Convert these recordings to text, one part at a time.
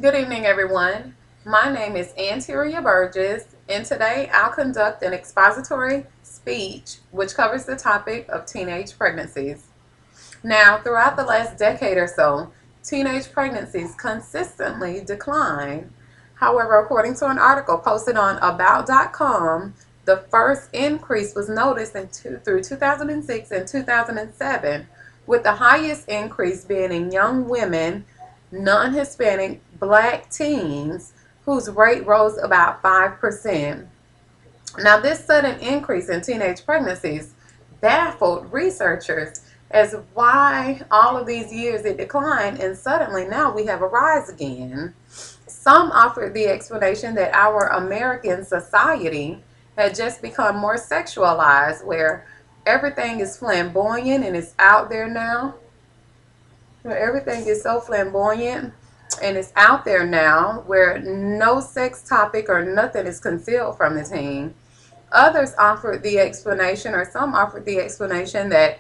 Good evening, everyone. My name is Anteria Burgess, and today I'll conduct an expository speech which covers the topic of teenage pregnancies. Now, throughout the last decade or so, teenage pregnancies consistently decline. However, according to an article posted on About.com, the first increase was noticed through 2006 and 2007, with the highest increase being in young women, non-Hispanic black teens, whose rate rose about 5%. Now, this sudden increase in teenage pregnancies baffled researchers as why all of these years it declined and suddenly now we have a rise again. Some offered the explanation that our American society had just become more sexualized, where everything is flamboyant and it's out there now. Where everything is so flamboyant and it's out there now, where no sex topic or nothing is concealed from the teen. Others offered the explanation, or some offered the explanation that,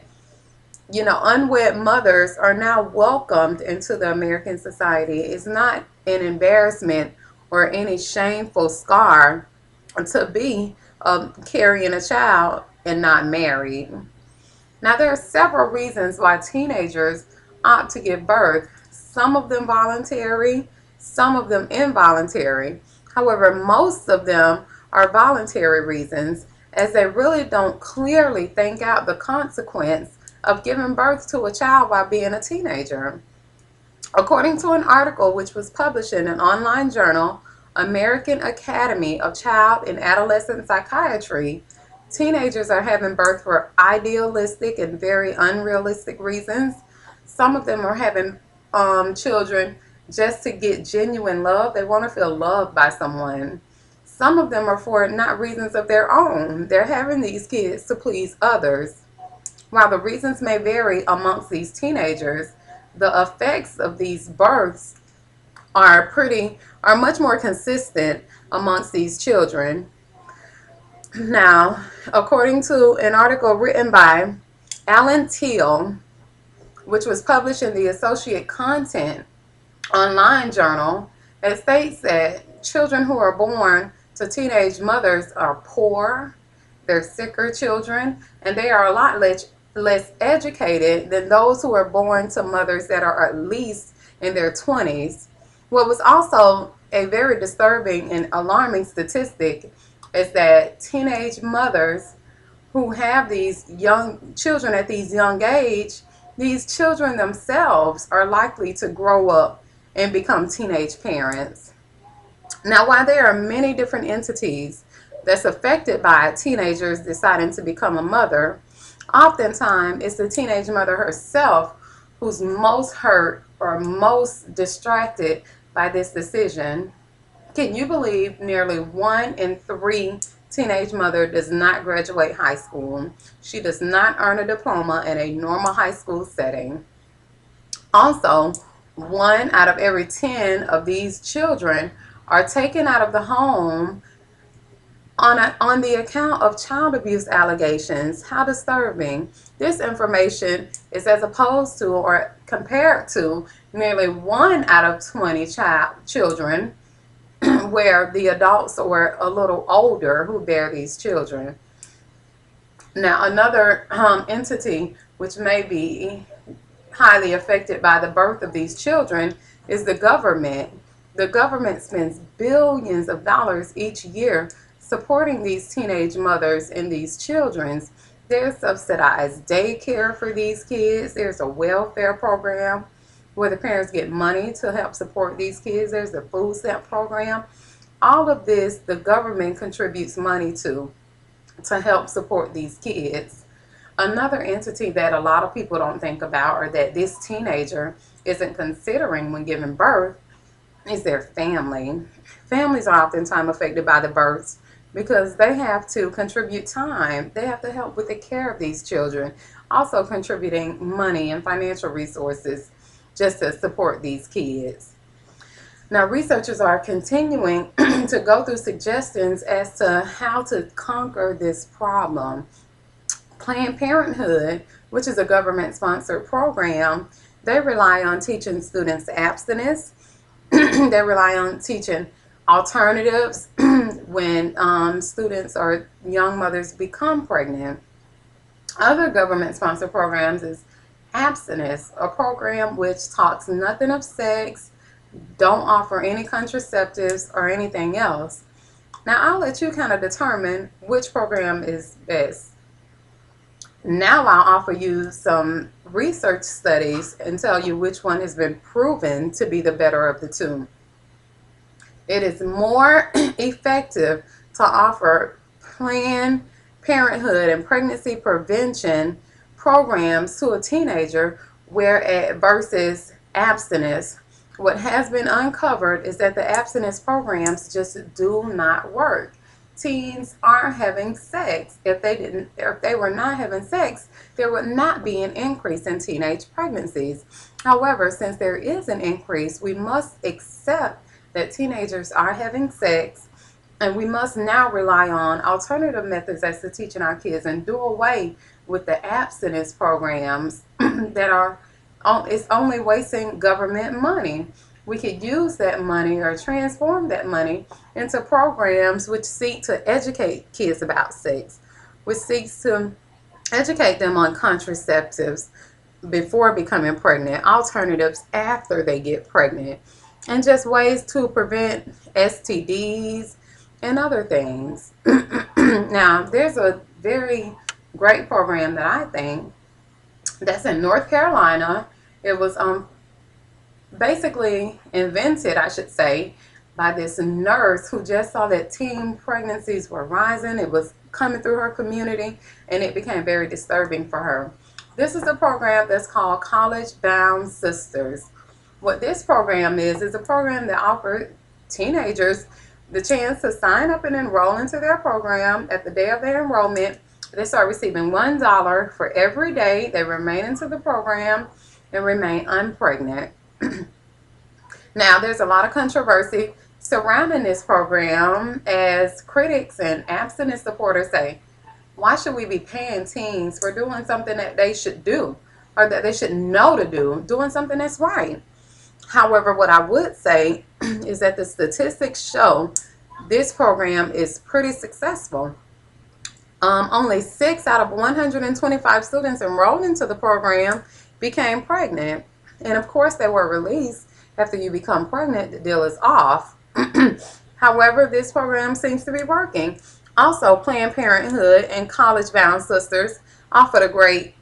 unwed mothers are now welcomed into the American society. It's not an embarrassment or any shameful scar to be carrying a child and not married. Now, there are several reasons why teenagers opt to give birth, some of them voluntary, some of them involuntary. However, most of them are voluntary reasons, as they really don't clearly think out the consequence of giving birth to a child while being a teenager. According to an article which was published in an online journal, American Academy of Child and Adolescent Psychiatry, teenagers are having birth for idealistic and very unrealistic reasons. Some of them are having children just to get genuine love. They want to feel loved by someone. Some of them are for not reasons of their own. They're having these kids to please others. While the reasons may vary amongst these teenagers, the effects of these births are much more consistent amongst these children. Now, according to an article written by Alan Teal, which was published in the Associate Content online journal, it states that children who are born to teenage mothers are poor, they're sicker children, and they are a lot less educated than those who are born to mothers that are at least in their 20s. What was also a very disturbing and alarming statistic is that teenage mothers who have these young children at these young age, these children themselves are likely to grow up and become teenage parents. Now, while there are many different entities that's affected by teenagers deciding to become a mother, oftentimes it's the teenage mother herself who's most hurt or most distracted by this decision. Can you believe nearly 1 in 3 teenage mother does not graduate high school? She does not earn a diploma in a normal high school setting. Also, 1 out of every 10 of these children are taken out of the home on the account of child abuse allegations. How disturbing. This information is as opposed to or compared to nearly 1 out of 20 children where the adults are a little older who bear these children. Now, another entity which may be highly affected by the birth of these children is the government. The government spends billions of dollars each year supporting these teenage mothers and these children. There's subsidized daycare for these kids. There's a welfare program where the parents get money to help support these kids. There's the food stamp program. All of this, the government contributes money to help support these kids. Another entity that a lot of people don't think about, or that this teenager isn't considering when giving birth, is their family. Families are oftentimes affected by the births because they have to contribute time. They have to help with the care of these children, also contributing money and financial resources just to support these kids. Now, researchers are continuing to go through suggestions as to how to conquer this problem. Planned Parenthood, which is a government-sponsored program, they rely on teaching students abstinence They rely on teaching alternatives when students or young mothers become pregnant. Other government-sponsored programs is abstinence, a program which talks nothing of sex, don't offer any contraceptives or anything else. Now, I'll let you kind of determine which program is best. Now I'll offer you some research studies and tell you which one has been proven to be the better of the two. It is more effective to offer Planned Parenthood and pregnancy prevention programs to a teenager versus abstinence. What has been uncovered is that the abstinence programs just do not work. Teens aren't having sex. If they were not having sex, there would not be an increase in teenage pregnancies. However, since there is an increase, we must accept that teenagers are having sex, and we must now rely on alternative methods as to teaching our kids and do away with the abstinence programs that are it's only wasting government money. We could use that money or transform that money into programs which seek to educate kids about sex, which seeks to educate them on contraceptives before becoming pregnant, alternatives after they get pregnant, and just ways to prevent STDs and other things. Now, there's a very great program that I think that's in North Carolina. It was basically invented, I should say, by this nurse who just saw that teen pregnancies were rising. It was coming through her community, and it became very disturbing for her. This is a program that's called College Bound Sisters. What this program is a program that offers teenagers the chance to sign up and enroll into their program. At the day of their enrollment, they start receiving $1 for every day they remain into the program and remain unpregnant. Now, there's a lot of controversy surrounding this program, as critics and abstinence supporters say, why should we be paying teens for doing something that they should do, or that they should know to do, doing something that's right? However, what I would say is that the statistics show this program is pretty successful. Only 6 out of 125 students enrolled into the program became pregnant. And of course, they were released after you become pregnant. The deal is off. However, this program seems to be working. Also, Planned Parenthood and College Bound Sisters offered a great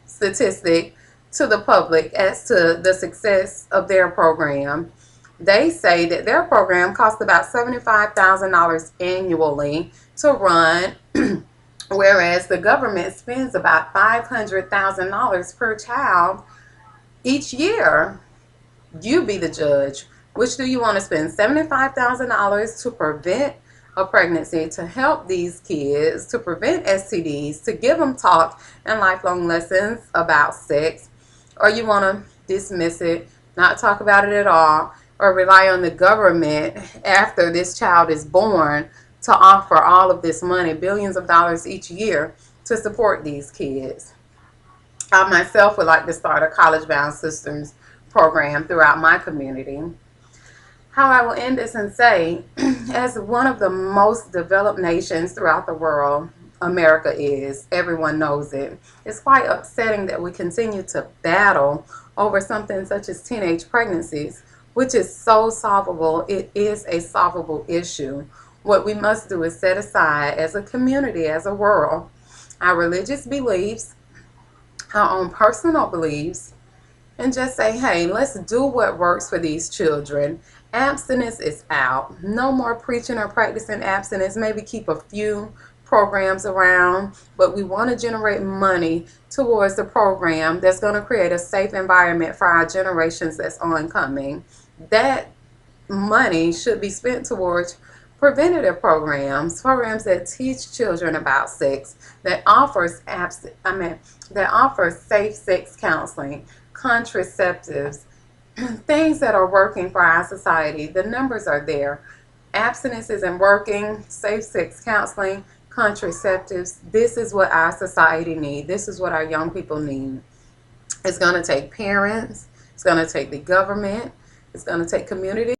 statistic to the public as to the success of their program. They say that their program costs about $75,000 annually to run, whereas the government spends about $500,000 per child each year. You be the judge. Which do you want to spend? $75,000 to prevent a pregnancy, to help these kids, to prevent STDs, to give them talk and lifelong lessons about sex? Or you want to dismiss it, not talk about it at all, or rely on the government after this child is born to offer all of this money, billions of dollars each year, to support these kids? I myself would like to start a College Bound Sisters program throughout my community. How I will end this and say, as one of the most developed nations throughout the world, America is, everyone knows it. It's quite upsetting that we continue to battle over something such as teenage pregnancies, which is so solvable. It is a solvable issue. What we must do is set aside, as a community, as a world, our religious beliefs, our own personal beliefs, and just say, hey, let's do what works for these children. Abstinence is out. No more preaching or practicing abstinence. Maybe keep a few programs around, but we want to generate money towards the program that's going to create a safe environment for our generations that's oncoming. That money should be spent towards preventative programs that teach children about sex, that offers safe sex counseling, contraceptives, things that are working for our society. The numbers are there. Abstinence isn't working. Safe sex counseling, contraceptives. This is what our society needs. This is what our young people need. It's going to take parents. It's going to take the government. It's going to take community.